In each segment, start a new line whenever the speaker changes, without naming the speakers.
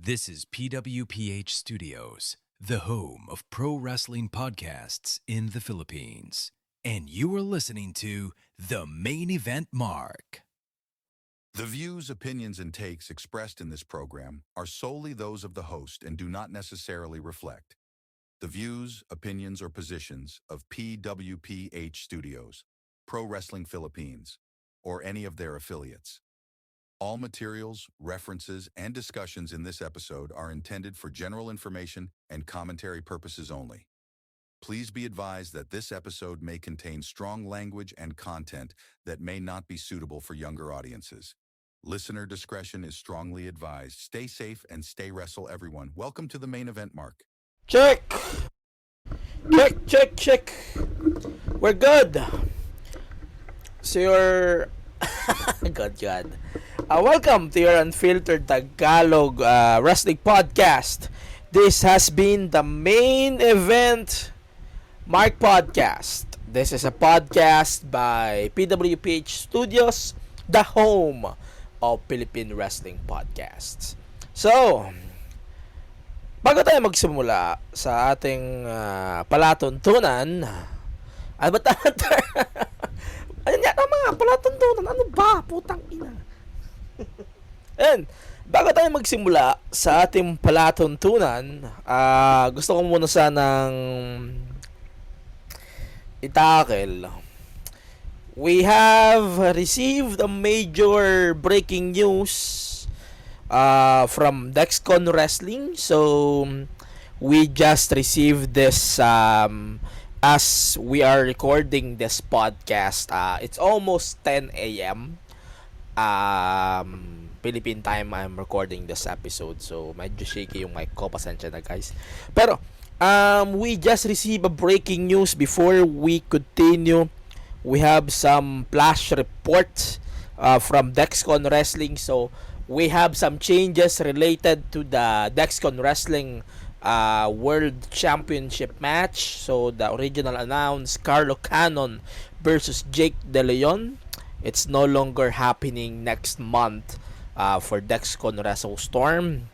This is PWPH Studios, the home of pro wrestling podcasts in the Philippines. And you are listening to The Main Event Mark.
The views, opinions, and takes expressed in this program are solely those of the host and do not necessarily reflect the views, opinions, or positions of PWPH Studios, Pro Wrestling Philippines, or any of their affiliates. All materials, references, and discussions in this episode are intended for general information and commentary purposes only. Please be advised that this episode may contain strong language and content that may not be suitable for younger audiences. Listener discretion is strongly advised. Stay safe and stay wrestle, everyone. Welcome to the main event, Mark.
Check! Check! We're good! So you're... God. Welcome to your Unfiltered Tagalog Wrestling Podcast. This has been the Main Event Mark Podcast. This is a podcast by PWPH Studios, the home of Philippine Wrestling Podcasts. So, bago tayo magsimula sa ating palatuntunan, ano ba Ayun nga, mga palatuntunan, ano ba? Putang ina. Ayan, bago tayo magsimula sa ating palatuntunan, gusto ko muna sanang itakel. We have received a major breaking news from Dexcon Wrestling. So, we just received this as we are recording this podcast. It's almost 10 a.m. Philippine time I'm recording this episode. So, medyo shaky yung mic ko. Pasensya na, guys. Pero, we just received a breaking news before we continue. We have some flash reports from Dexcon Wrestling. So, we have some changes related to the Dexcon Wrestling World Championship match. So, the original announced Carlo Cannon versus Jake De Leon. It's no longer happening next month for Dexcon Wrestle Storm.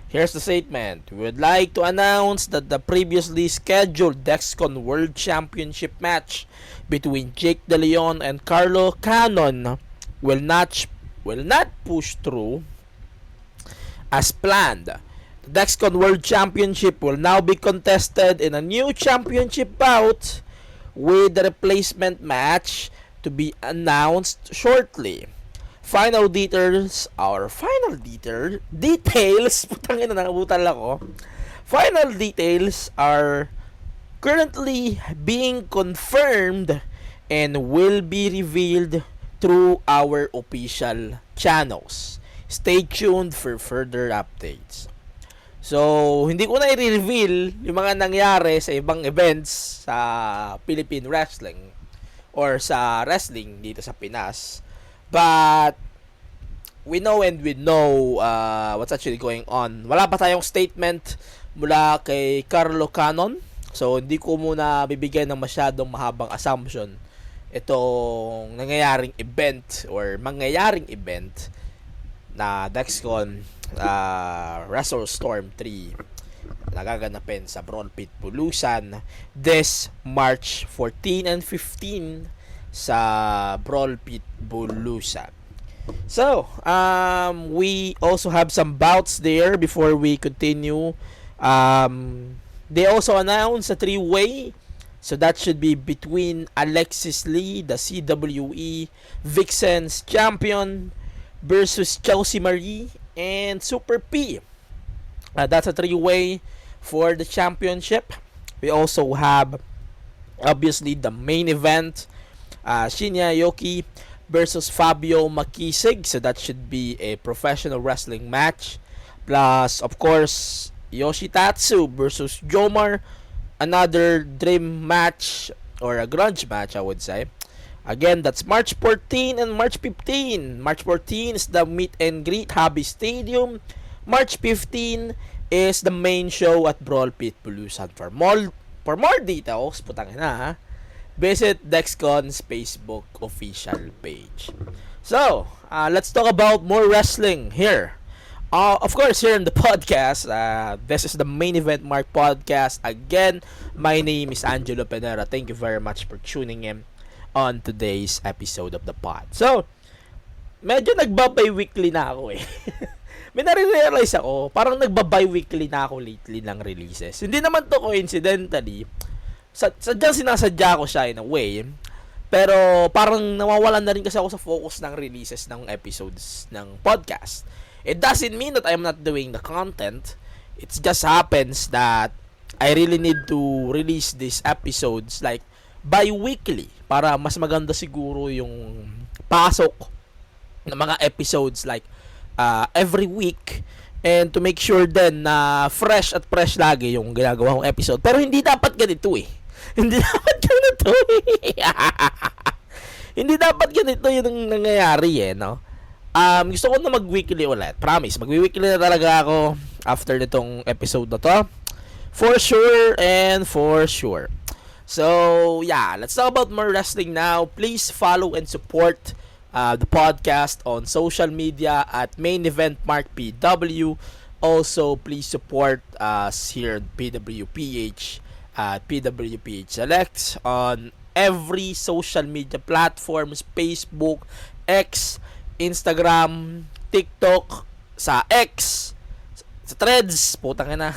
Here's the statement. We would like to announce that the previously scheduled Dexcon World Championship match between Jake De Leon and Carlo Cannon will not push through as planned. The Dexcon World Championship will now be contested in a new championship bout with the replacement match to be announced shortly. Final details putang ina, nakabutal ako. Final details are currently being confirmed and will be revealed through our official channels. Stay tuned for further updates. So, hindi ko na i-reveal yung mga nangyari sa ibang events sa Philippine Wrestling or sa wrestling dito sa Pinas. But we know what's actually going on. Wala pa tayong statement mula kay Carlo Cannon. So, hindi ko muna bibigyan ng masyadong mahabang assumption itong mangyayaring event na Dexcon Wrestle Storm 3 nagaganapin sa Brawl Pit Bulusan this March 14 and 15 sa Brawl Pit Bulusan. So, we also have some bouts there before we continue. They also announced a 3-way. So that should be between Alexis Lee, the CWE Vixens champion, versus Chelsea Marie and Super P. That's a 3-way for the championship. We also have, obviously, the main event, Shinya Aoki versus Fabio Makisig. So that should be a professional wrestling match. Plus, of course, Yoshitatsu versus Jomar. Another dream match, or a grudge match, I would say. Again, that's March 14 and March 15. March 14 is the meet and greet, Hobby Stadium. March 15 is the main show at Brawl Pit Bulusan. For more details, putang ina, visit Dexcon's Facebook official page. So, let's talk about more wrestling here Of course, here in the podcast, this is the Main Event Mark podcast. Again, my name is Angelo Penera. Thank you very much for tuning in on today's episode of the pod. So, medyo nagba-bi-weekly na ako eh. May nare-realize ako, parang nagba-bi-weekly na ako lately ng releases. Hindi naman to coincidentally. Sadyang sinasadya ko siya in a way. Pero parang nawawalan na rin kasi ako sa focus ng releases ng episodes ng podcast. It doesn't mean that I'm not doing the content. It just happens that I really need to release these episodes like bi-weekly para mas maganda siguro yung pasok ng mga episodes like every week, and to make sure din na fresh lagi yung ginagawa kong episode. Pero hindi dapat ganito eh. Hindi dapat ganito eh. Hindi dapat ganito yung nangyayari eh, no? Gusto ko na mag-weekly ulit. Promise, mag-weekly na talaga ako after nitong episode na to. For sure and for sure. So, yeah, let's talk about more wrestling now. Please follow and support the podcast on social media at Main Event Mark PW. Also, please support us here at PWPH at PWPH Select on every social media platforms, Facebook, X, Instagram, TikTok, sa X, sa Threads, putang ina.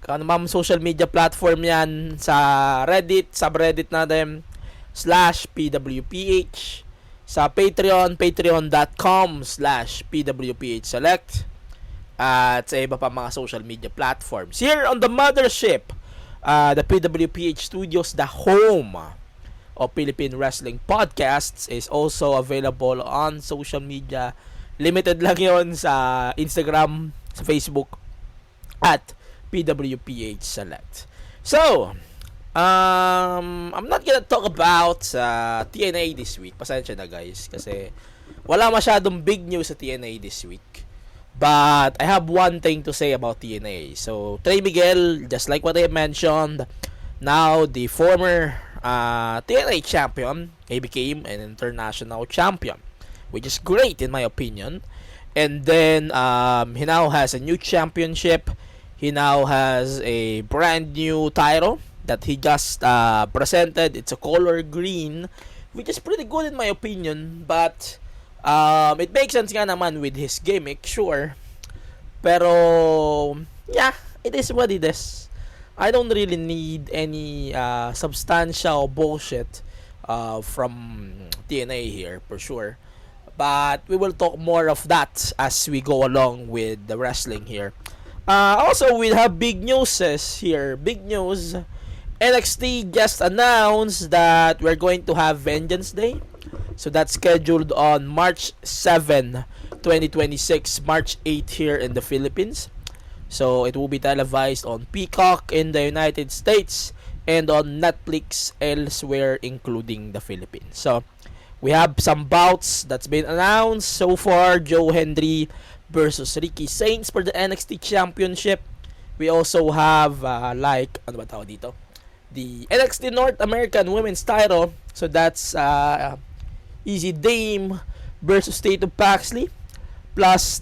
Kung ano mga social media platform yan, sa Reddit, subreddit natin, /PWPH, sa Patreon, patreon.com/PWPH Select, at sa iba pa mga social media platforms. Here on the mothership, the PWPH Studios, the home of Philippine Wrestling Podcasts, is also available on social media. Limited lang yon sa Instagram, sa Facebook, at PWPH Select. So, I'm not gonna talk about TNA this week. Pasensya na guys, kasi wala masyadong big news sa TNA this week. But I have one thing to say about TNA. So, Trey Miguel, just like what I mentioned, now the former TNA champion, he became an international champion, which is great in my opinion. And then he now has a new championship. He now has a brand new title that he just presented. It's a color green, which is pretty good in my opinion. But it makes sense nga naman with his gimmick, sure. Pero yeah, it is what it is. I don't really need any substantial bullshit from TNA here, for sure. But we will talk more of that as we go along with the wrestling here. Also, we have big news here. Big news. NXT just announced that we're going to have Vengeance Day. So that's scheduled on March 7, 2026, March 8 here in the Philippines. So it will be televised on Peacock in the United States and on Netflix elsewhere, including the Philippines. So we have some bouts that's been announced so far. Joe Hendry versus Ricky Saints for the NXT Championship. We also have ano ba tawag dito? The NXT North American Women's title. So that's Easy Dame versus Tatum Paxley, plus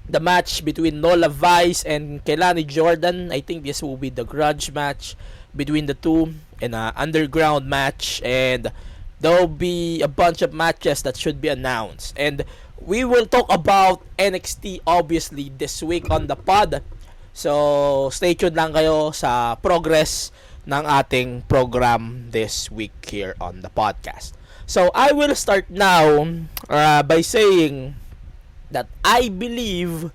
the match between Nola Vice and Kelani Jordan. I think this will be the grudge match between the two, in an underground match, and there will be a bunch of matches that should be announced. And we will talk about NXT obviously this week on the pod. So stay tuned lang kayo sa progress ng ating program this week here on the podcast. So I will start now by saying that I believe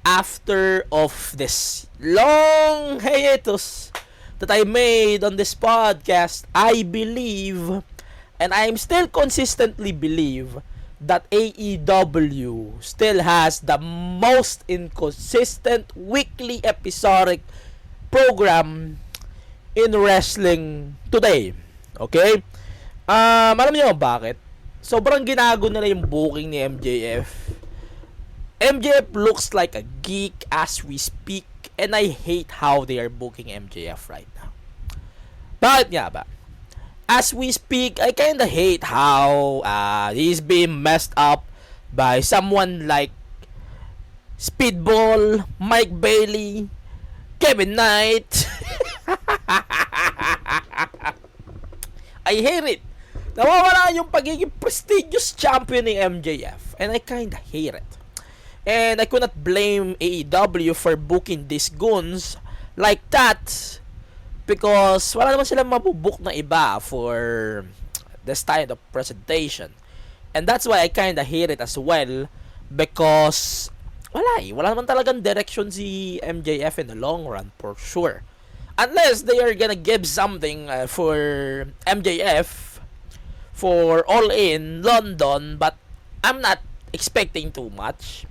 after of this long hiatus that I made on this podcast, I believe, and I'm still consistently believe, that AEW still has the most inconsistent weekly episodic program in wrestling today. Okay? Alam niyo bakit? Sobrang ginago nila yung booking ni MJF. MJF looks like a geek as we speak, and I hate how they are booking MJF right now. Bakit nga ba? As we speak, I kinda hate how he's being messed up by someone like Speedball, Mike Bailey, Kevin Knight. I hate it. Nawawala yung pagiging prestigious champion ng MJF. And I kinda hate it. And I could not blame AEW for booking these goons like that. Because wala naman silang mabubook na iba for this kind of presentation. And that's why I kinda hate it as well. Because wala naman talagang direction si MJF in the long run for sure. Unless they are gonna give something for MJF for All In London, but I'm not expecting too much.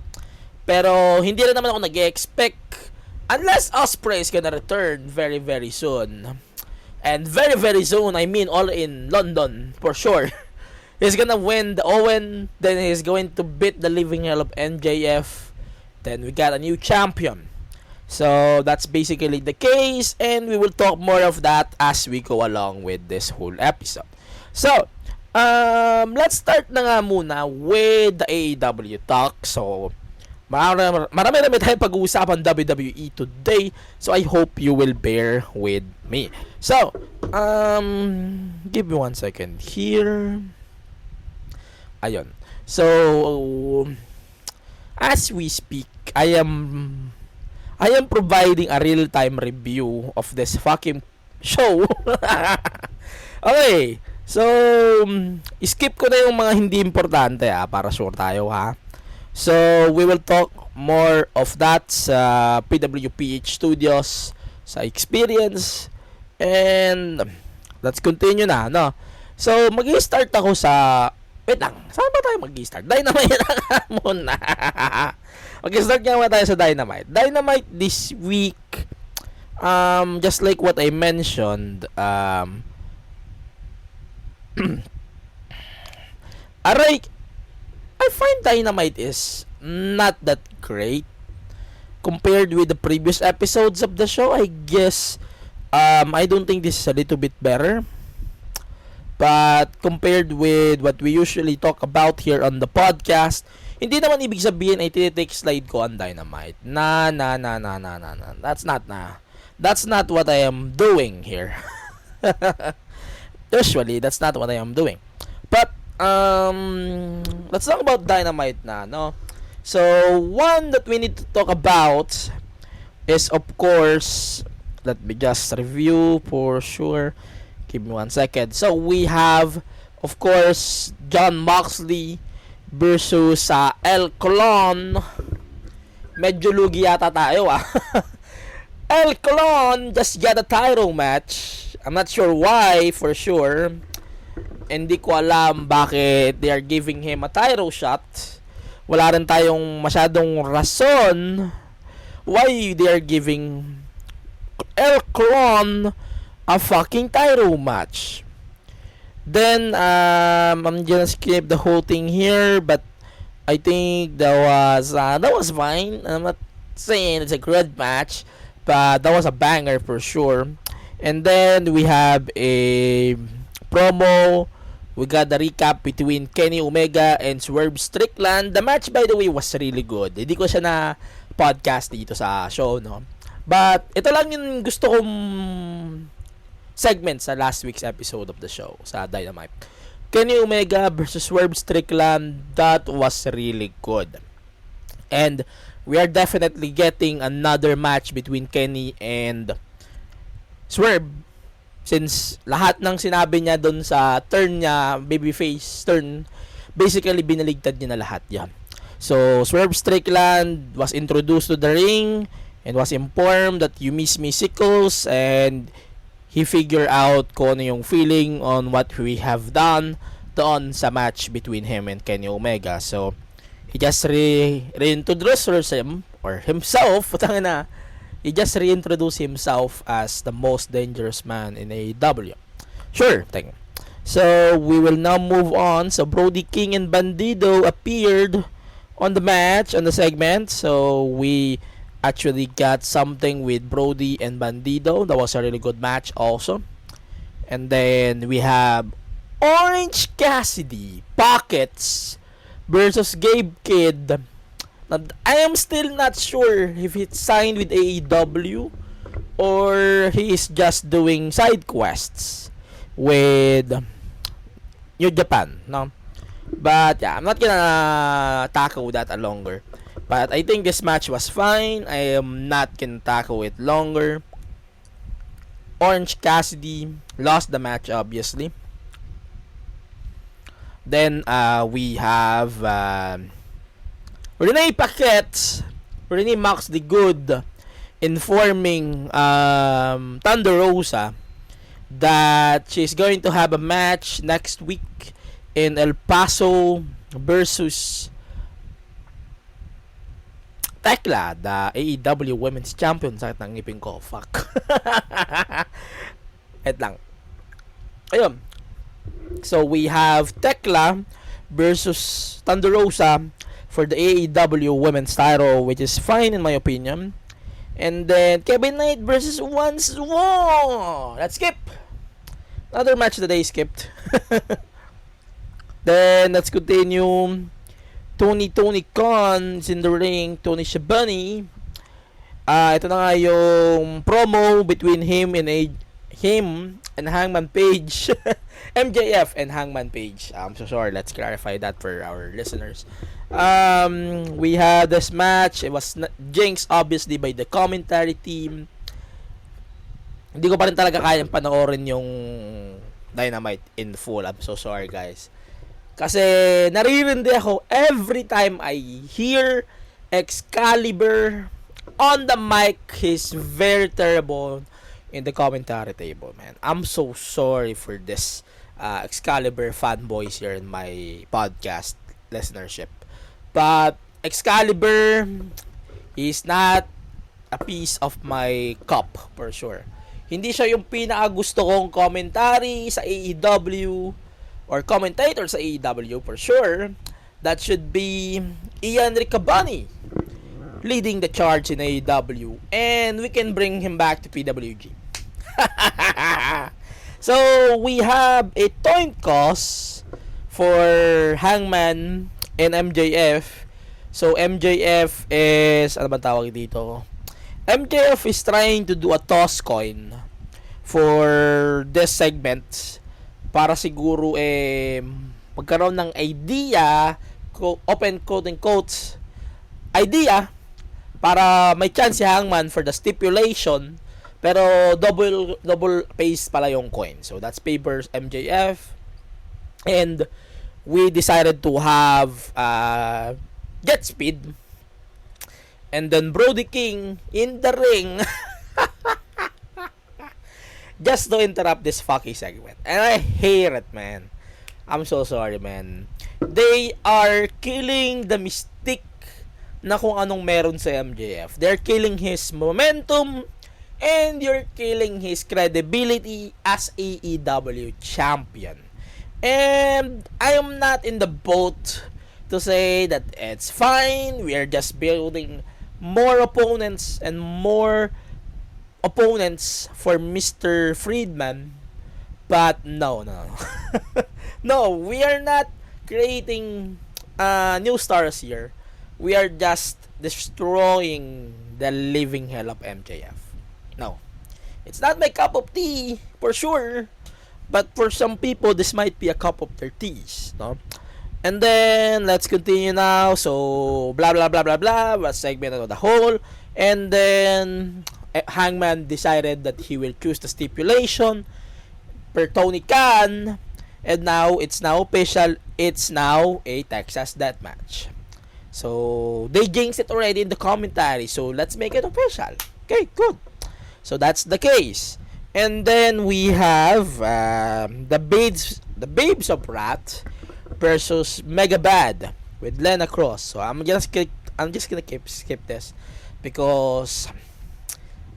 Pero hindi rin naman ako nag-expect unless Ospreay is gonna return very very soon. And very very soon, I mean All In London for sure. He's gonna win the Owen, then he's going to beat the living hell of MJF. Then we got a new champion. So that's basically the case, and we will talk more of that as we go along with this whole episode. So, let's start na nga muna with the AEW talk. So, marami tayong pag-uusapan WWE today. So, I hope you will bear with me. So, give me 1 second here. Ayun. So, as we speak, I am providing a real-time review of this fucking show. Okay. So, skip ko na yung mga hindi importante para sure tayo So, we will talk more of that sa PWPH Studios, sa experience, and let's continue na, no? So, mag-i-start ako sa... Wait lang, saan ba tayo mag-i-start? Dynamite na muna. Okay, start nga muna tayo sa Dynamite. Dynamite this week, just like what I mentioned, I find Dynamite is not that great compared with the previous episodes of the show. I guess, I don't think this is a little bit better. But compared with what we usually talk about here on the podcast, hindi naman ibig sabihin ay tinitake slide ko on Dynamite. Nah. That's not what I am doing here. Usually, that's not what I am doing. But let's talk about Dynamite na, no? So, one that we need to talk about is, of course, let me just review for sure. Give me 1 second. So, we have, of course, Jon Moxley versus El Colon. Medyo lugi yata tayo, El Colon just got a title match. I'm not sure why, for sure. Hindi ko alam bakit they are giving him a title shot. Wala rin tayong masyadong rason why they are giving El Colon a fucking title match. Then, I'm gonna skip the whole thing here, but I think that was fine. I'm not saying it's a good match, but that was a banger for sure. And then we have a promo. We got the recap between Kenny Omega and Swerve Strickland. The match, by the way, was really good. Hindi ko siya na podcast dito sa show, no? But ito lang yung gusto kong segment sa last week's episode of the show sa Dynamite. Kenny Omega versus Swerve Strickland, that was really good. And we are definitely getting another match between Kenny and Swerve, since lahat ng sinabi niya doon sa turn niya, babyface turn, basically binaligtad niya na lahat yan. So, Swerve Strickland was introduced to the ring and was informed that you miss me Sickles, and he figure out kung ano yung feeling on what we have done doon sa match between him and Kenny Omega. So, he just reintroduced himself, he just reintroduced himself as the most dangerous man in AEW. Sure thing. So, we will now move on. So, Brody King and Bandido appeared on the match, on the segment. So, we actually got something with Brody and Bandido. That was a really good match also. And then we have Orange Cassidy, Pockets versus Gabe Kidd. I am still not sure if it's signed with AEW or he is just doing side quests with New Japan, no? But yeah, I'm not gonna tackle that longer. But I think this match was fine. I am not gonna tackle it longer. Orange Cassidy lost the match, obviously. Then we have Renee Paquette, Renee Max the Good, informing Thunder Rosa that she's going to have a match next week in El Paso versus Tekla, the AEW Women's Champion. Sakit ng ngipin ko. Fuck. Et lang. Ayun. So we have Tekla versus Thunder Rosa for the AEW Women's title, which is fine in my opinion. And then Kevin Knight versus Once More. Let's skip. Another match that they skipped. Then let's continue. Tony Khan is in the ring. Tony Schiavone. Ito na nga yung promo between him and Hangman Page. MJF and Hangman Page. I'm so sorry. Let's clarify that for our listeners. We had this match. It was jinxed obviously by the commentary team. Hindi ko pa rin talaga kayang panoorin yung Dynamite in full. I'm so sorry, guys. Kasi naririndi ako every time I hear Excalibur on the mic. He's very terrible in the commentary table, man. I'm so sorry for this Excalibur fanboys here in my podcast listenership. But Excalibur is not a piece of my cup for sure. Hindi siya yung pinakagusto kong commentary sa AEW or commentator sa AEW for sure. That should be Ian Riccaboni leading the charge in AEW, and we can bring him back to PWG. So we have a coin toss for Hangman and MJF. So MJF is, ano ba tawag dito? MJF is trying to do a toss coin for this segment para siguro magkaroon ng idea, open quote and quotes, idea para may chance si Hangman for the stipulation, pero double pace pala yung coin. So that's papers MJF, and we decided to have Jet Speed and then Brody King in the ring just to interrupt this fucking segment. And I hate it, man. I'm so sorry, man. They are killing the mystique na kung anong meron sa MJF. They're killing his momentum and you're killing his credibility as AEW champion. And I am not in the boat to say that it's fine. We are just building more opponents and more opponents for Mr. Friedman. But no. No, we are not creating new stars here. We are just destroying the living hell of MJF. No, it's not my cup of tea for sure, but for some people this might be a cup of their teas, no? And then let's continue now. So blah blah blah blah blah, was segment of the whole, and then Hangman decided that he will choose the stipulation per Tony Khan, and now it's now official. It's now a Texas Deathmatch. So they jinxed it already in the commentary. So let's make it official. Okay, good. So that's the case. And then we have the Babes of Wrath versus Mega Bad with Lena Cross. So I'm just gonna skip this because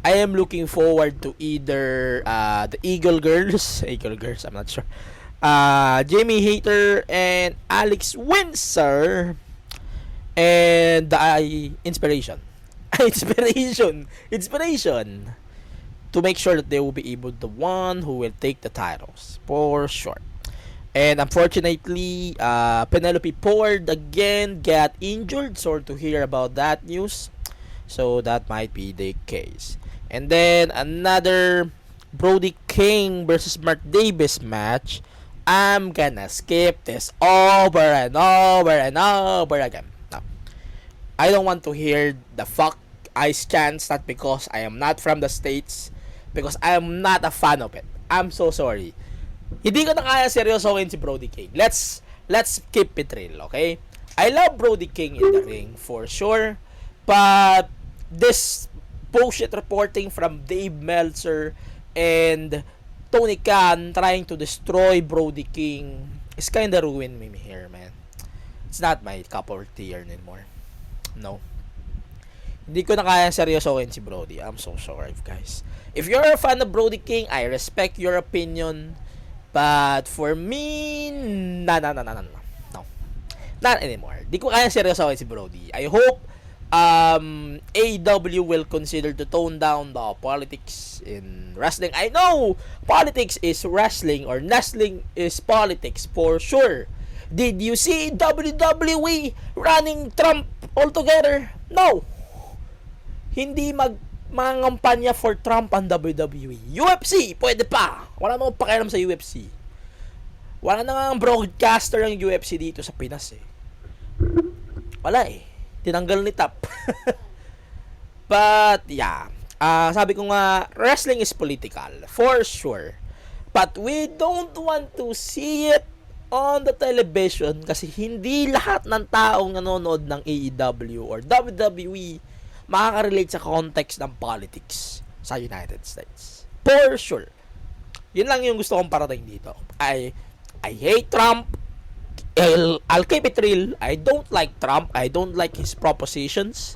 I am looking forward to either the Eagle Girls, I'm not sure, Jamie Hayter and Alex Windsor, and the inspiration to make sure that they will be able the one who will take the titles for sure. And unfortunately, Penelope Ford again got injured. Sorry to hear about that news. So that might be the case. And then another Brody King versus Mark Davis match. I'm gonna skip this over and over and over again. No. I don't want to hear the fuck ice chants, not because I am not from the States, because I am not a fan of it. I'm so sorry. Hindi ko na kaya seryosohin si Brody King. Let's keep it real, okay? I love Brody King in the ring for sure, but this bullshit reporting from Dave Meltzer and Tony Khan trying to destroy Brody King is kinda ruined me here, man. It's not my cup of tea anymore. No. Hindi ko na kaya seryosohin si Brody. I'm so sorry, guys. If you're a fan of Brody King, I respect your opinion. But for me, no. Not anymore. Di ko kaya seryosohin si Brody. I hope AEW will consider to tone down the politics in wrestling. I know politics is wrestling or wrestling is politics for sure. Did you see WWE running Trump altogether? No. Hindi mangangampanya for Trump ang WWE. UFC, pwede pa. Wala namang pakialam sa UFC. Wala na nga broadcaster ng UFC dito sa Pinas eh. Wala eh. Tinanggal ni Tap. But, yeah. Sabi ko nga, wrestling is political. For sure. But we don't want to see it on the television kasi hindi lahat ng taong nanonood ng AEW or WWE makaka-relate sa context ng politics sa United States. For sure. Yun lang yung gusto kong parating dito. I hate Trump. I'll keep it real. I don't like Trump. I don't like his propositions.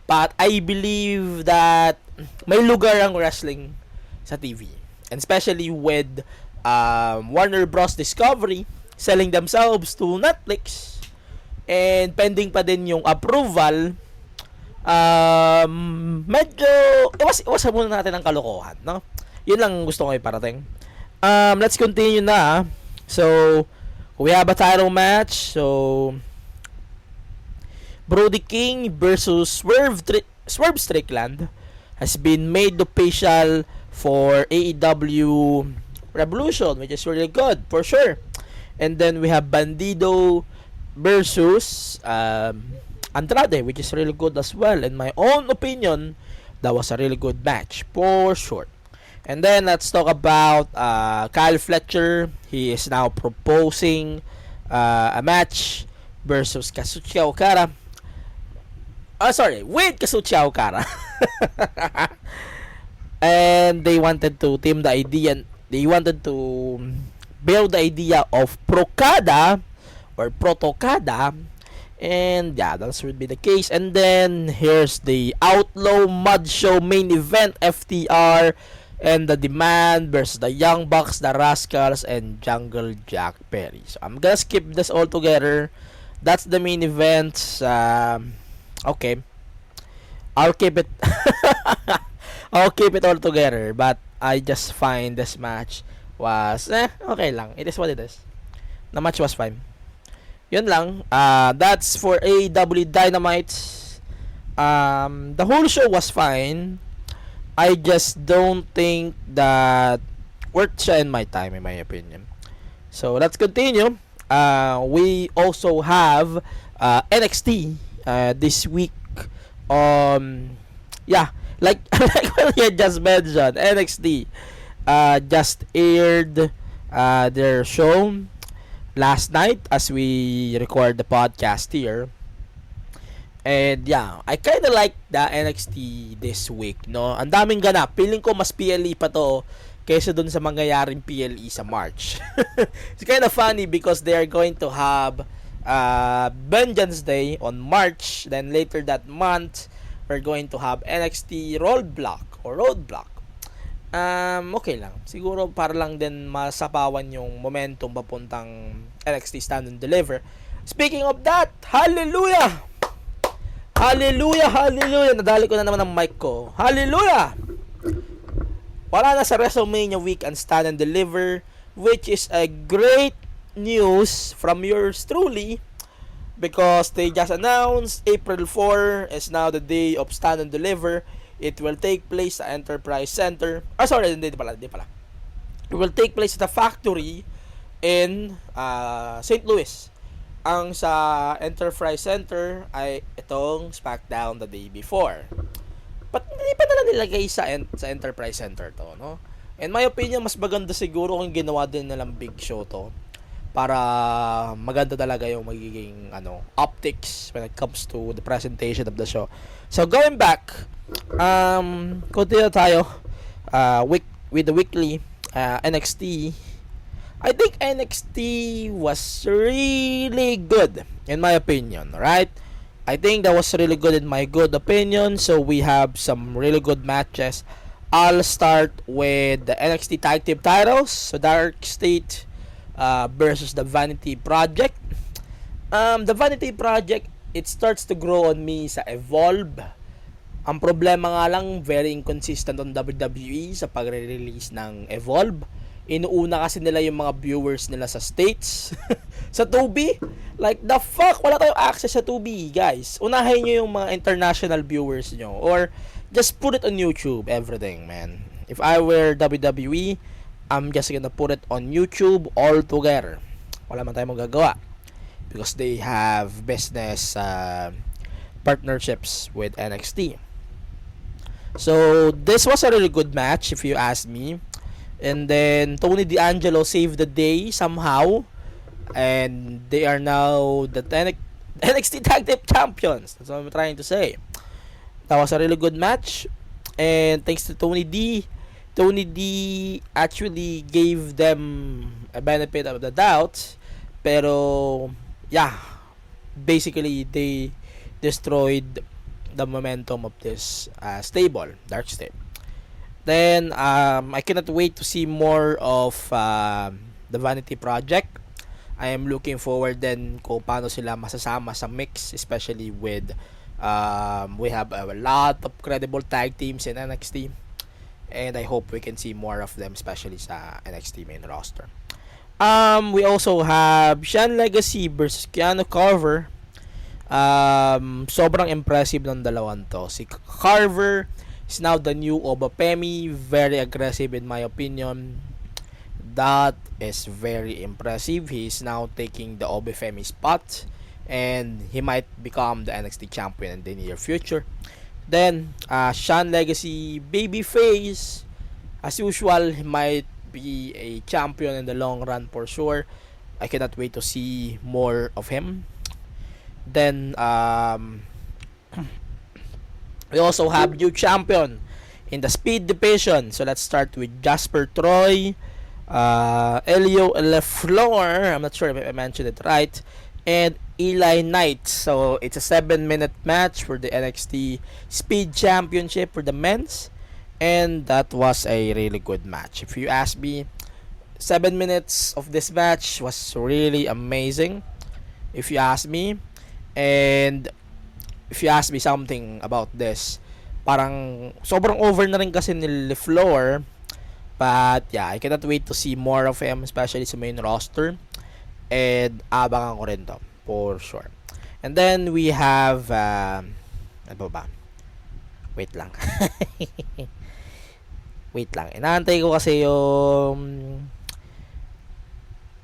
But I believe that may lugar ang wrestling sa TV. And especially with Warner Bros. Discovery selling themselves to Netflix. And pending pa din yung approval. Medyo iwasan muna natin ang kalokohan, no? Yun lang gusto ko iparating. Let's continue na. So, we have a title match. So, Brody King versus Swerve Strickland has been made official for AEW Revolution, which is really good, for sure. And then we have Bandido versus Andrade, which is really good as well. In my own opinion, that was a really good match, for sure. And then let's talk about Kyle Fletcher. He is now proposing a match versus Kazuchika Okada. With Kazuchika Okada. And they wanted to team the idea. They wanted to build the idea of Procada or Protokada. And yeah, that would be the case. And then here's the Outlaw Mud Show main event, FTR and the Demand versus the Young Bucks, the Rascals, and Jungle Jack Perry. So I'm gonna skip this all together. That's the main event. Okay, I'll keep it. I'll keep it all together. But I just find this match was okay lang. It is what it is. The match was fine. Yun lang. That's for AEW Dynamite. The whole show was fine. I just don't think that worth siya in my time, in my opinion. So let's continue. We also have NXT this week. Like what you just mentioned, NXT just aired their show last night as we record the podcast here. And yeah, I kinda like the NXT this week, no? Ang daming ganap. Feeling ko mas PLE pa to kaysa dun sa mangyayaring PLE sa March. It's kinda funny because they are going to have Vengeance Day on March. Then later that month, we're going to have NXT Roadblock. Okay lang. Siguro para lang din masapawan yung momentum papuntang NXT Stand and Deliver. Speaking of that, hallelujah! Nadali ko na naman ang mic ko. Hallelujah! Wala na sa WrestleMania week ang Stand and Deliver, which is a great news from yours truly, because they just announced April 4 is now the day of Stand and Deliver. It will take place sa Enterprise Center. Hindi pala. It will take place at the factory in St. Louis. Ang sa Enterprise Center ay itong SmackDown the day before. But hindi pa nila nilagay sa Enterprise Center to, no? In my opinion, mas maganda siguro kung ginawa din nilang big show to, para maganda talaga yung magiging optics when it comes to the presentation of the show. So going back, continue tayo with the weekly NXT. I think NXT was really good in my opinion, right? I think that was really good in my good opinion. So we have some really good matches. I'll start with the NXT Tag Team titles. So Dark State versus the Vanity Project. The Vanity Project, it starts to grow on me sa Evolve. Ang problema nga lang, very inconsistent on WWE sa pagre-release ng Evolve. Inuuna kasi nila yung mga viewers nila sa States. Sa 2B, like the fuck, wala tayong access sa 2B, guys. Unahin nyo yung mga international viewers nyo, or just put it on YouTube, everything, man. If I were WWE, I'm just gonna put it on YouTube all together. Wala man tayong magagawa, because they have business partnerships with NXT. So this was a really good match, if you ask me. And then Tony D'Angelo saved the day somehow, and they are now the NXT Tag Team Champions. That's what I'm trying to say. That was a really good match, and thanks to Tony D. Tony D actually gave them a benefit of the doubt, pero yeah, basically they destroyed the momentum of this stable, Dark State. Then I cannot wait to see more of the Vanity Project. I am looking forward then kung paano sila masasama sa mix, especially with we have a lot of credible tag teams in NXT, and I hope we can see more of them, especially sa NXT main roster. We also have Sean Legacy versus Keanu Carver. Sobrang impressive ng dalawan to. Si Carver is now the new Obafemi, very aggressive in my opinion. That is very impressive. He is now taking the Obafemi spot, and he might become the NXT champion in the near future. Then Sean Legacy babyface, as usual, he might be a champion in the long run for sure. I cannot wait to see more of him. Then we also have new champion in the Speed Division. So let's start with Jasper Troy, Elio LeFleur, I'm not sure if I mentioned it right, and Eli Knight. So it's a 7-minute match for the NXT Speed Championship for the men's, and that was a really good match. If you ask me, 7 minutes of this match was really amazing, if you ask me. And if you ask me something about this, parang sobrang over na rin kasi ni LeFleur. But yeah, I cannot wait to see more of him, especially sa main roster. And abangan ko rin to, for sure. And then we have ano ba? Wait lang. Wait lang. Inaantay ko kasi yung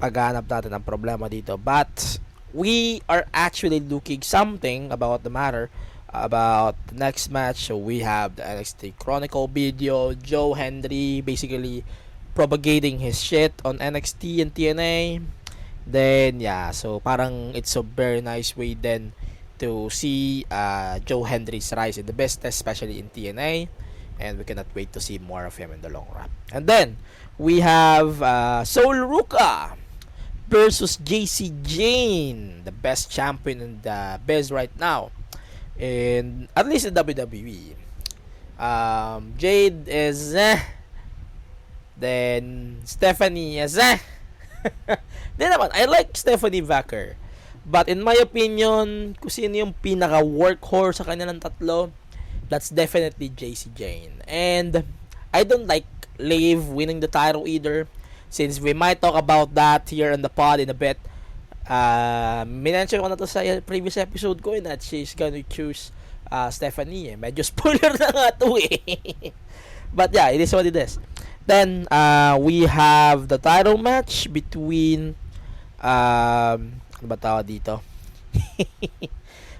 paghanap natin ng problema dito. But we are actually looking something about the matter about the next match. So we have the NXT Chronicle video, Joe Hendry basically propagating his shit on NXT and TNA. Then yeah, so parang it's a very nice way then to see Joe Hendry's rise in the business, especially in TNA, and we cannot wait to see more of him in the long run. And then we have Sol Ruka versus JC Jane, the best champion in the biz right now, and at least in WWE. Jade is then Stephanie is Then naman, I like Stephanie Vacker, but in my opinion, kung sino yung pinaka workhorse sa kanilang tatlo, that's definitely JC Jane. And I don't like Liv winning the title either. since we might talk about that here on the pod in a bit. Minention ko na to sa previous episode ko that she's gonna choose Stephanie. Medyo spoiler na nga to But yeah, it is what it is. Then we have the title match between ano ba tawag dito?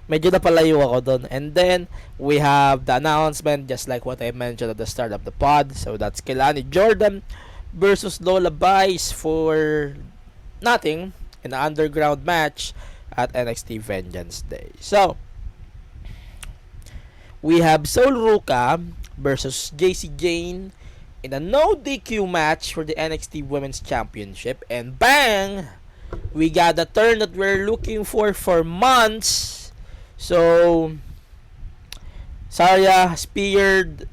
Medyo napalayo ako doon. And then we have the announcement, just like what I mentioned at the start of the pod. So that's Kelani Jordan versus Lola Bice for nothing in an underground match at NXT Vengeance Day. So we have Sol Ruka versus JC Jane in a no DQ match for the NXT Women's Championship. And bang! We got the turn that we're looking for months. So Saraya speared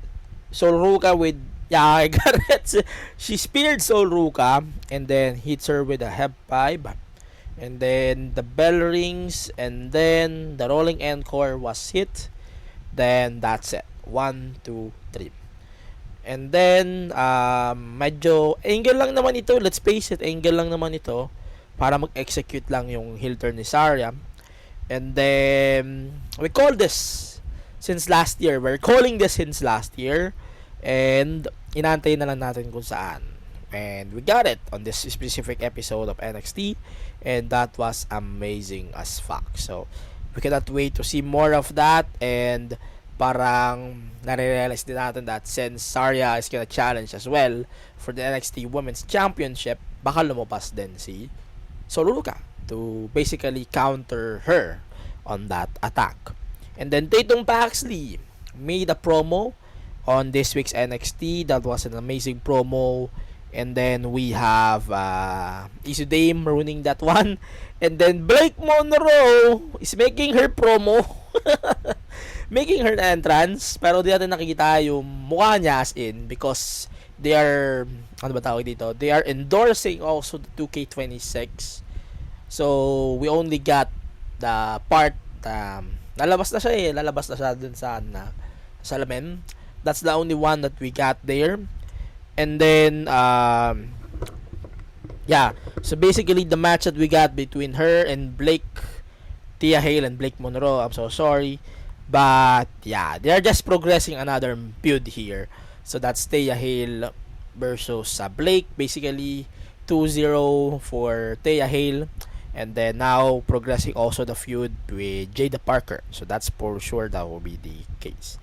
Sol Ruka with I got it. She speared Sol Ruka and then hits her with a F5. And then the bell rings and then the rolling encore was hit. Then that's it. 1, 2, 3. And then medyo angle lang naman ito. Let's face it, angle lang naman ito para mag-execute lang yung heel turn ni Saraya. And then we call this since last year. We're calling this since last year. And inantay na lang natin kung saan. And we got it on this specific episode of NXT. And that was amazing as fuck. So we cannot wait to see more of that. And parang nare-realize din natin that since Saraya is gonna challenge as well for the NXT Women's Championship, baka lumabas din si Sol Ruka to basically counter her on that attack. And then Tatum Paxley made a promo on this week's NXT. That was an amazing promo. And then we have Issue Dame ruining that one. And then Blake Monroe is making her promo. Making her entrance. Pero di natin nakikita yung mukha niya as in. Because they are, ano ba tawag dito? They are endorsing also the 2K26. So we only got the part lalabas na siya lalabas na siya dun sa salamin. That's the only one that we got there. And then so basically the match that we got between her and Thea Hale and Blake Monroe, I'm so sorry, but yeah, they're just progressing another feud here. So that's Thea Hale versus Blake, basically 2-0 for Thea Hale. And then now progressing also the feud with Jada Parker. So that's for sure that will be the case.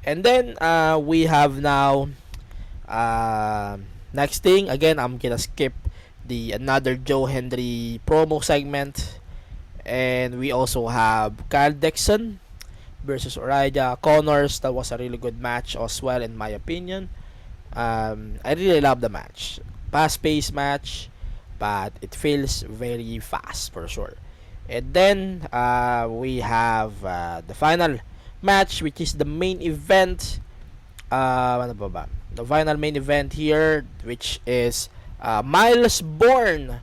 And then we have now next thing, again I'm gonna skip the another Joe Hendry promo segment. And we also have Kyle Dixon versus Uriah Connors. That was a really good match as well in my opinion. I really love the match. Fast-paced match, but it feels very fast for sure. And then we have the final match, which is the main event. Ano ba? The final main event here, which is Miles Bourne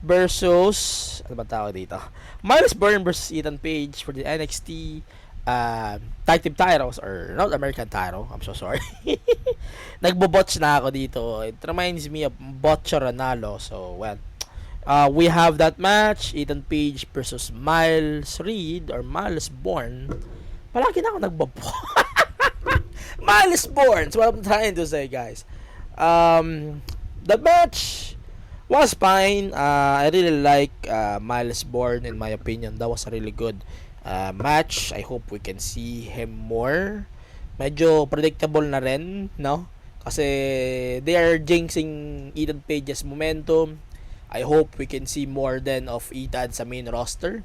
versus ano ba tawag dito? Miles Bourne versus Ethan Page for the NXT tag team titles or North American title. I'm so sorry. Nagbobotch na ako dito. It reminds me of Botcha Ranalo. So, well, we have that match, Ethan Page versus Miles Reed or Miles Bourne. Palagi na ako nagbobo. Miles Bourne. That's what I'm trying to say, guys. The match was fine. I really like Miles Bourne in my opinion. That was a really good match. I hope we can see him more. Medyo predictable na rin, no? Kasi they are jinxing Ethan Page's momentum. I hope we can see more than of Ethan sa main roster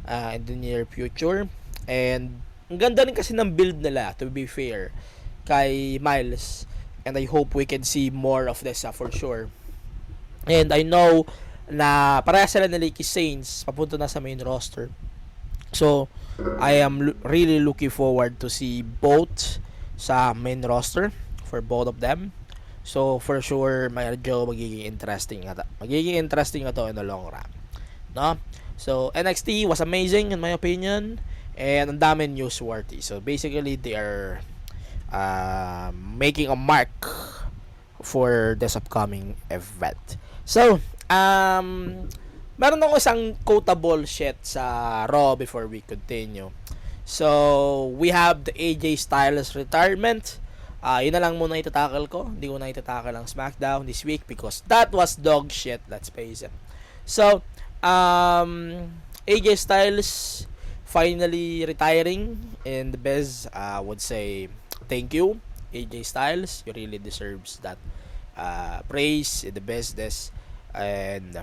in the near future. And ang ganda rin kasi ng build nila, to be fair, kay Miles. And I hope we can see more of this for sure. And I know na pareha sila ni Lakey Saints papunta na sa main roster. So, I am really looking forward to see both sa main roster for both of them. So, for sure, medyo magiging interesting na to in the long run. No? So, NXT was amazing in my opinion. And ang dami newsworthy. So, basically, they are making a mark for this upcoming event. So, meron ako isang quotable shit sa Raw before we continue. So, we have the AJ Styles retirement. Yun na lang muna itatakal ko. Hindi ko na itatakal ang SmackDown this week because that was dog shit, let's face it. So, AJ Styles finally retiring, and the best would say thank you, AJ Styles. You really deserves that praise, the bestness, and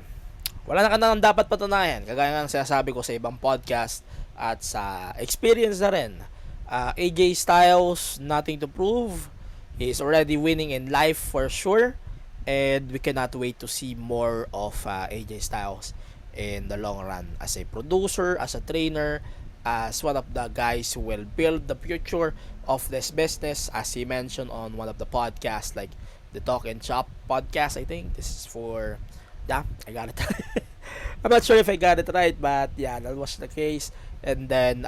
wala na ka nang dapat patunayan. Kagaya ng sinasabi ko sa ibang podcast at sa experience na rin. AJ Styles, nothing to prove. He is already winning in life for sure, and we cannot wait to see more of AJ Styles in the long run as a producer, as a trainer, as one of the guys who will build the future of this business, as he mentioned on one of the podcasts, like the Talk and Chop podcast. I think this is for, yeah, I got it. I'm not sure if I got it right, but yeah, that was the case. And then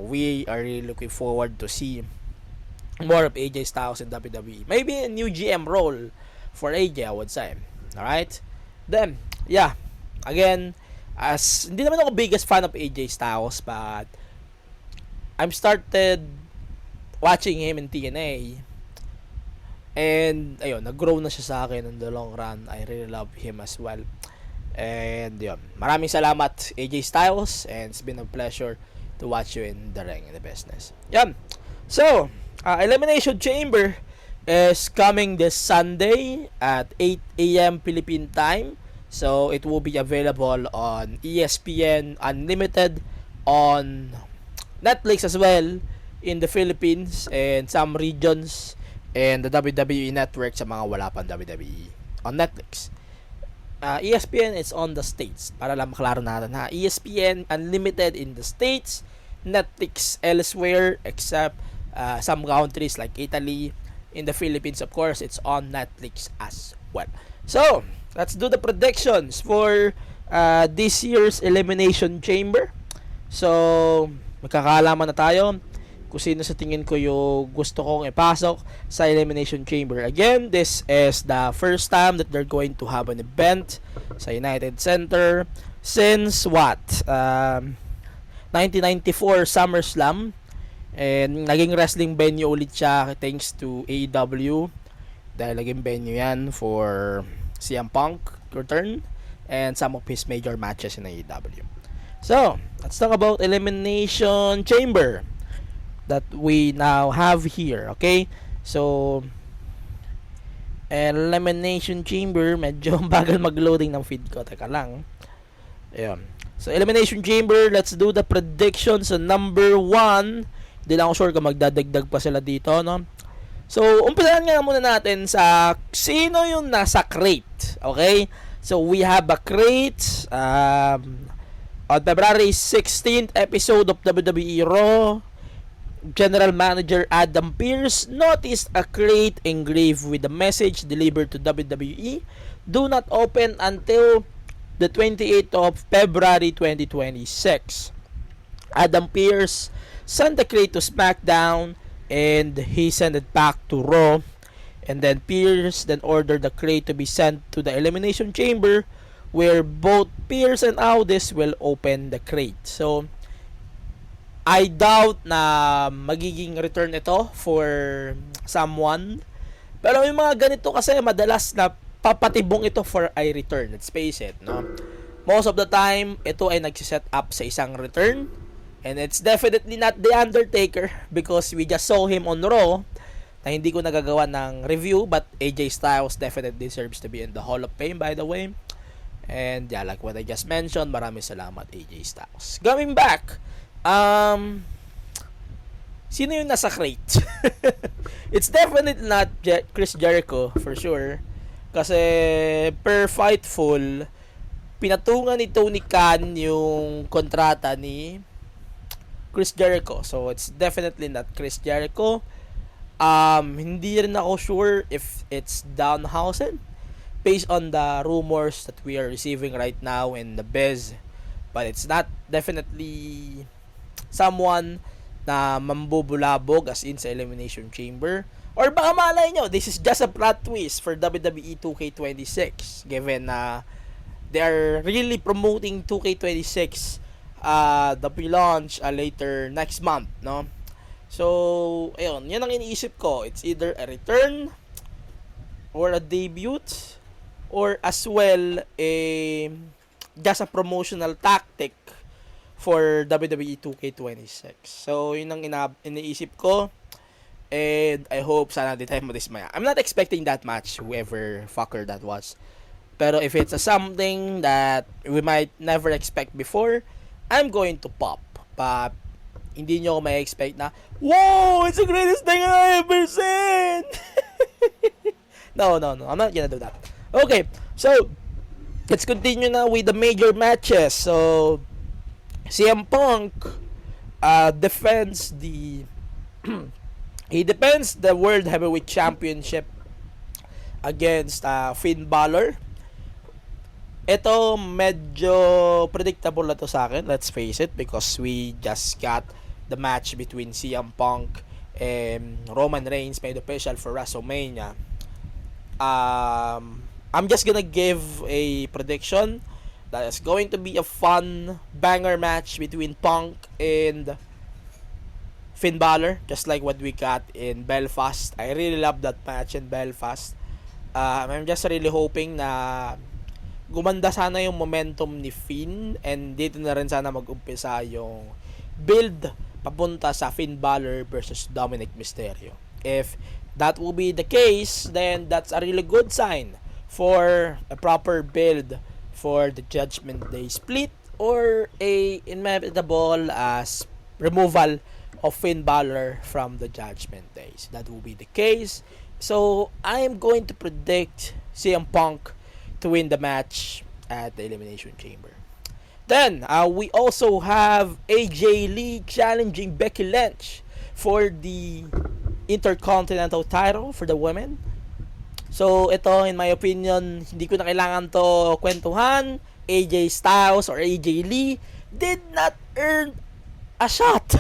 we are really looking forward to see more of AJ Styles in WWE. Maybe a new GM role for AJ, I would say. Alright? Then, yeah, again, as hindi naman ako biggest fan of AJ Styles, but I'm started watching him in TNA, and ayun, nag-grow na siya sa akin in the long run. I really love him as well. And yun, maraming salamat AJ Styles, and it's been a pleasure to watch you in the ring, in the business. Yan. So, Elimination Chamber is coming this Sunday at 8 a.m. Philippine time. So, it will be available on ESPN Unlimited, on Netflix as well in the Philippines and some regions, and the WWE Network sa mga wala pang WWE on Netflix. ESPN is on the States. Para lang maklaro natin ha. ESPN Unlimited in the States, Netflix elsewhere except some countries like Italy. In the Philippines, of course, it's on Netflix as well. So, let's do the predictions for this year's Elimination Chamber. So, magkakaalaman na tayo kung sino sa tingin ko yung gusto kong ipasok sa Elimination Chamber. Again, this is the first time that they're going to have an event sa United Center since 1994 SummerSlam, and naging wrestling venue ulit siya thanks to AEW, dahil naging venue yan for CM Punk return and some of his major matches in AEW. So, let's talk about Elimination Chamber that we now have here, okay? So, Elimination Chamber, medyo bagal mag-loading ng feed ko. Teka lang. Ayun. So, Elimination Chamber, let's do the predictions. So, number 1, hindi lang ako sure kung magdadagdag pa sila dito, no? So, umpisahan nga muna natin sa sino yung nasa crate, okay? So, we have a crate on February 16th episode of WWE Raw. General Manager Adam Pearce noticed a crate engraved with a message delivered to WWE. Do not open until the 28th of February 2026. Adam Pearce sent the crate to SmackDown, and he sent it back to Raw. And then Pearce then ordered the crate to be sent to the Elimination Chamber, where both Pearce and Aldis will open the crate. So, I doubt na magiging return ito for someone. Pero yung mga ganito kasi madalas na papatibong ito for a return. Let's face it, no? Most of the time, ito ay nagsiset up sa isang return. And it's definitely not The Undertaker because we just saw him on Raw na hindi ko nagagawa ng review, but AJ Styles definitely deserves to be in the Hall of Fame, by the way. And yeah, like what I just mentioned, maraming salamat AJ Styles. Coming back, sino yung nasa crate? It's definitely not Chris Jericho for sure, kasi per Fightful pinatungan ni Tony Khan yung kontrata ni Chris Jericho, so it's definitely not Chris Jericho. Hindi rin ako sure if it's Danhausen based on the rumors that we are receiving right now in the biz, but it's not definitely someone na mambubulabog as in sa Elimination Chamber. Or baka malay nyo, this is just a plot twist for WWE 2K26 given na they are really promoting 2K26 the pre-launch later next month, no? So, ayun, yan ang iniisip ko. It's either a return or a debut or as well just a promotional tactic for WWE 2K26. So, yun ang iniisip ko. And I hope sana di tayo madismaya. I'm not expecting that match, whoever fucker that was. Pero if it's something that we might never expect before, I'm going to pop. But hindi nyo may expect na, wow, it's the greatest thing I ever seen! No. I'm not gonna do that. Okay, so let's continue now with the major matches. So, CM Punk defends the he defends the World Heavyweight Championship against Finn Balor. Ito medyo predictable na to sa akin, let's face it, because we just got the match between CM Punk and Roman Reigns made official for WrestleMania. I'm just gonna give a prediction that is going to be a fun banger match between Punk and Finn Balor, just like what we got in Belfast. I really love that match in Belfast. I'm just really hoping na gumanda sana yung momentum ni Finn and dito na rin sana mag-umpisa yung build papunta sa Finn Balor versus Dominic Mysterio. If that will be the case, then that's a really good sign for a proper build for the Judgment Day split or a inevitable removal of Finn Balor from the Judgment Days. That will be the case. So, I'm going to predict CM Punk to win the match at the Elimination Chamber. Then, we also have AJ Lee challenging Becky Lynch for the Intercontinental title for the women. So, ito, in my opinion, hindi ko na kailangan to kwentuhan. AJ Styles or AJ Lee did not earn a shot.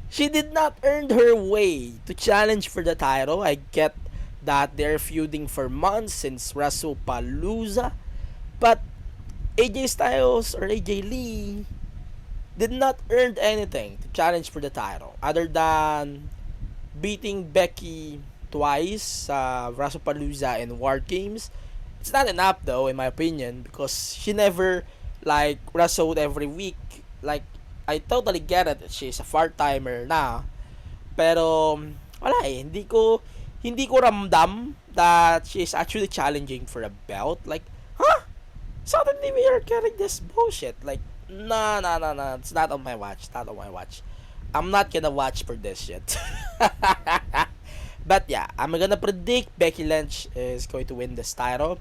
She did not earn her way to challenge for the title. I get that they're feuding for months since WrestlePalooza. But AJ Styles or AJ Lee did not earn anything to challenge for the title other than beating Becky twice sa WrestlePalooza and War Games. It's not enough though, in my opinion, because she never wrestled every week. I totally get it that she's a part-timer na. Pero wala hindi ko ramdam that she's actually challenging for a belt. Suddenly we are getting this bullshit. No. It's not on my watch. I'm not gonna watch for this shit. But yeah, I'm gonna predict Becky Lynch is going to win this title.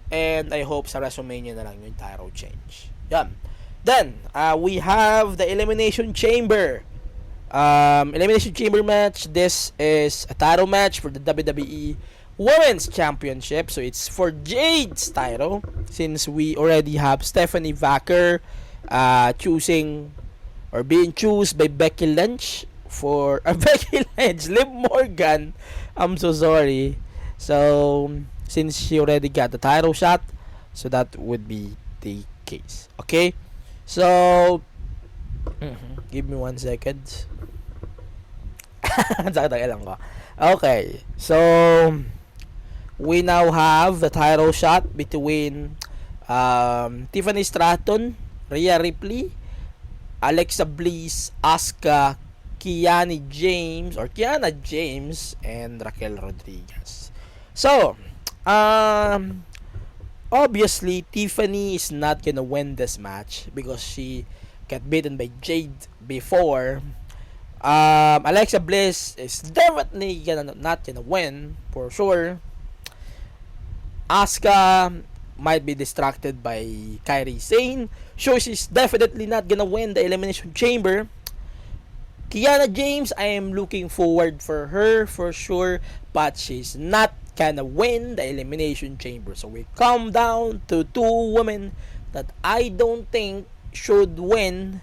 And I hope sa WrestleMania na lang yung title change. Yan. Then, we have the Elimination Chamber. Elimination Chamber match. This is a title match for the WWE Women's Championship. So, it's for Jade's title. Since we already have Stephanie Vacker choosing or being chosen by Becky Lynch for Becky Lynch, Liv Morgan. I'm so sorry. So, since she already got the title shot, so that would be the case. Okay? So, give me 1 second. Okay. So, we now have the title shot between Tiffany Stratton, Rhea Ripley, Alexa Bliss, Asuka, Kiana James, and Raquel Rodriguez. So, obviously, Tiffany is not gonna win this match because she got beaten by Jade before. Alexa Bliss is definitely not gonna win for sure. Asuka might be distracted by Kairi Sane, so she's definitely not gonna win the Elimination Chamber. Kiana James, I am looking forward for her for sure, but she's not gonna win the Elimination Chamber. So we come down to two women that I don't think should win,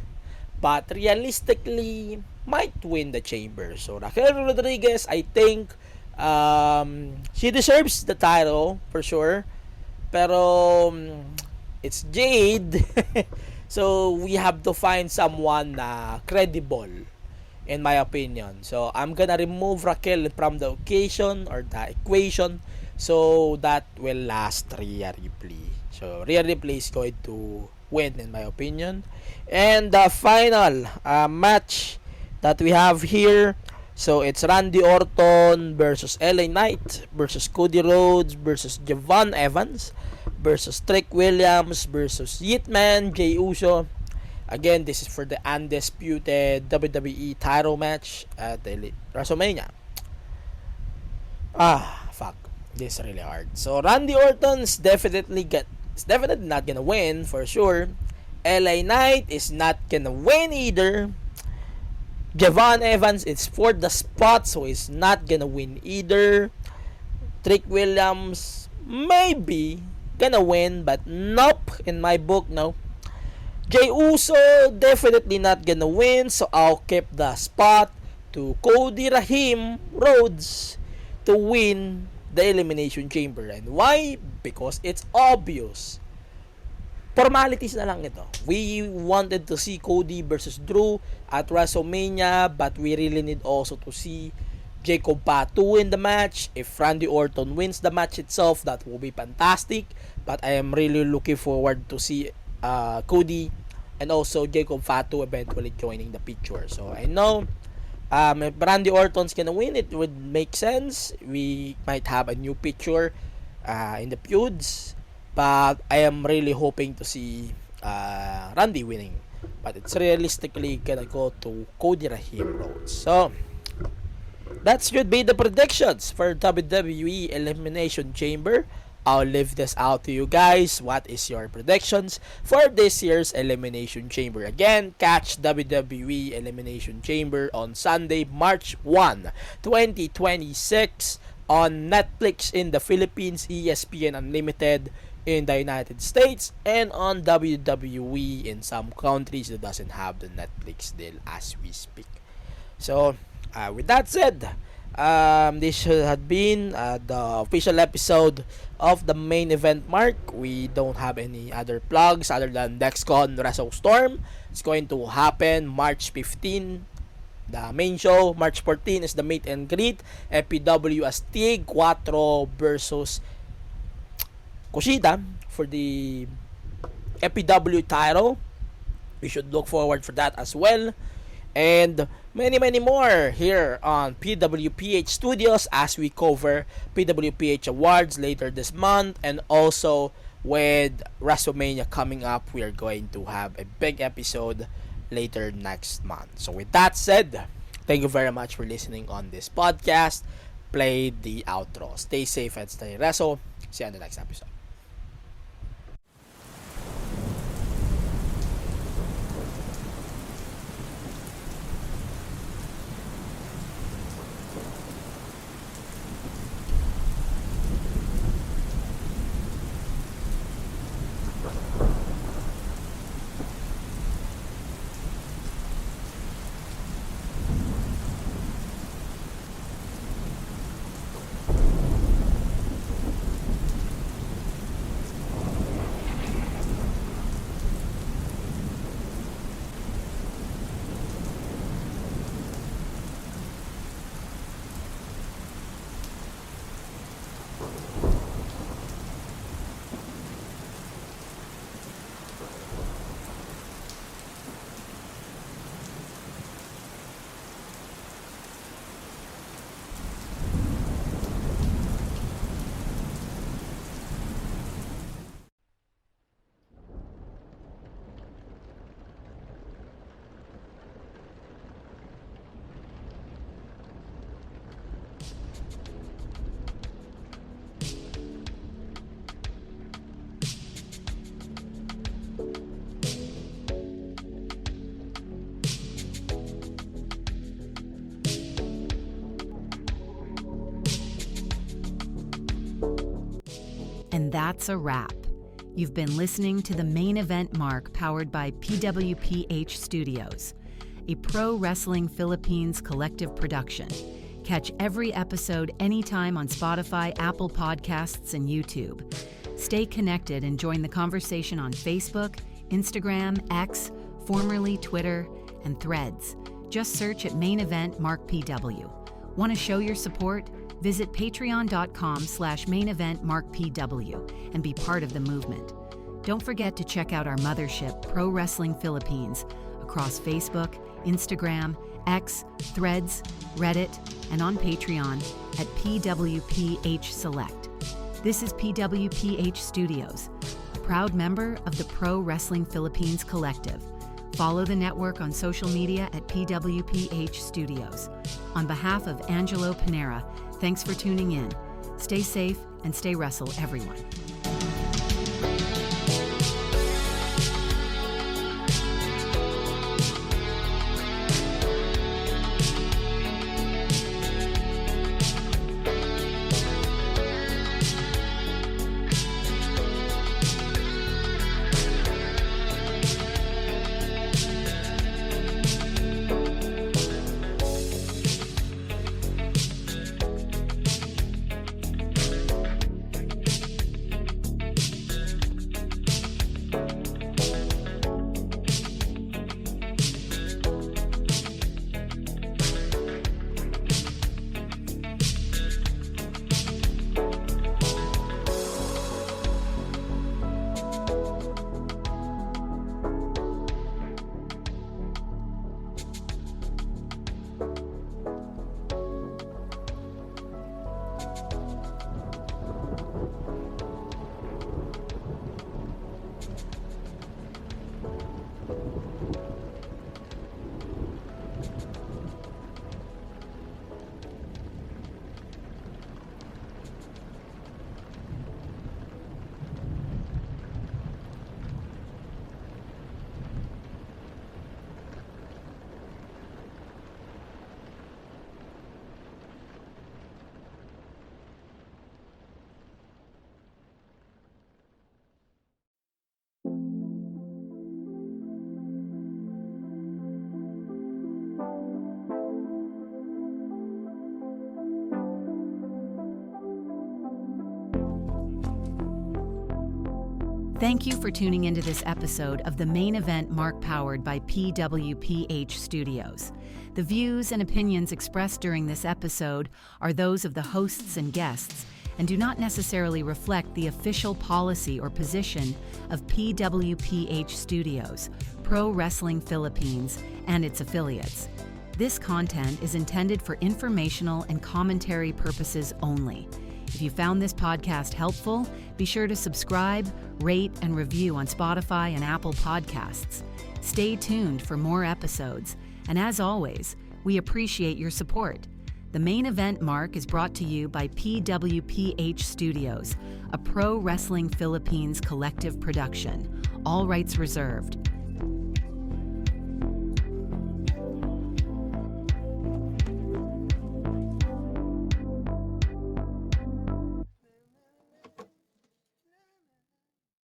but realistically might win the chamber. So Raquel Rodriguez, I think she deserves the title for sure. Pero it's Jade. So we have to find someone na credible in my opinion. So I'm gonna remove Raquel from the occasion or the equation so that will last Rhea Ripley. So Rhea Ripley is going to win in my opinion. And the final match that we have here, so it's Randy Orton versus LA Knight versus Cody Rhodes versus Javon Evans versus Trick Williams versus Yitman, Jey Uso. Again, this is for the undisputed WWE title match at WrestleMania. Fuck. This is really hard. So Randy Orton's definitely not gonna win for sure. LA Knight is not gonna win either. Javon Evans is for the spot, so he's not gonna win either. Trick Williams maybe gonna win, but nope, in my book, no. Jey Uso definitely not gonna win, so I'll keep the spot to Cody Rhodes to win the Elimination Chamber. And why? Because it's obvious. Formalities na lang ito. We wanted to see Cody versus Drew at WrestleMania, but we really need also to see Jacob Fatu in the match. If Randy Orton wins the match itself, that will be fantastic. But I am really looking forward to see Cody and also Jacob Fatu eventually joining the picture. So I know if Randy Orton's gonna win, it would make sense. We might have a new picture in the feuds. But I am really hoping to see Randy winning. But it's realistically gonna go to Cody Rhodes. So that should be the predictions for WWE Elimination Chamber. I'll leave this out to you guys. What is your predictions for this year's Elimination Chamber? Again, catch WWE Elimination Chamber on Sunday, March 1, 2026 on Netflix in the Philippines, ESPN Unlimited in the United States, and on WWE in some countries that doesn't have the Netflix deal as we speak. So, with that said, this had been the official episode of the main event mark. We don't have any other plugs other than DexCon WrestleStorm. It's going to happen March 15. The main show, March 14 is the meet and greet. FPW Astig 4 versus Kushida for the FPW title. We should look forward for that as well. And many more here on PWPH Studios as we cover PWPH Awards later this month. And also with WrestleMania coming up, we are going to have a big episode later next month. So with that said, thank you very much for listening on this podcast. Play the outro. Stay safe and stay wrestle. See you on the next episode.
And that's a wrap. You've been listening to the main event mark powered by PWPH Studios. a Pro Wrestling Philippines collective production. Catch every episode anytime on Spotify, Apple Podcasts, and YouTube. Stay connected and join the conversation on Facebook, Instagram, X, formerly Twitter, and Threads. Just search at Main Event Mark PW. Want to show your support? Visit patreon.com/Main Event Mark PW and be part of the movement. Don't forget to check out our mothership, Pro Wrestling Philippines, across Facebook, Instagram, X, Threads, Reddit, and on Patreon at PWPH Select. This is PWPH Studios, a proud member of the Pro Wrestling Philippines Collective. Follow the network on social media at PWPH Studios. On behalf of Angelo Panera, thanks for tuning in. Stay safe and stay wrestle, everyone. Thank you for tuning into this episode of the Main Event Mark powered by PWPH Studios. The views and opinions expressed during this episode are those of the hosts and guests and do not necessarily reflect the official policy or position of PWPH Studios, Pro Wrestling Philippines, and its affiliates. This content is intended for informational and commentary purposes only. If you found this podcast helpful, be sure to subscribe, rate, and review on Spotify and Apple Podcasts. Stay tuned for more episodes, and as always, we appreciate your support. The Main Event Mark is brought to you by PWPH Studios, a Pro Wrestling Philippines collective production. All rights reserved.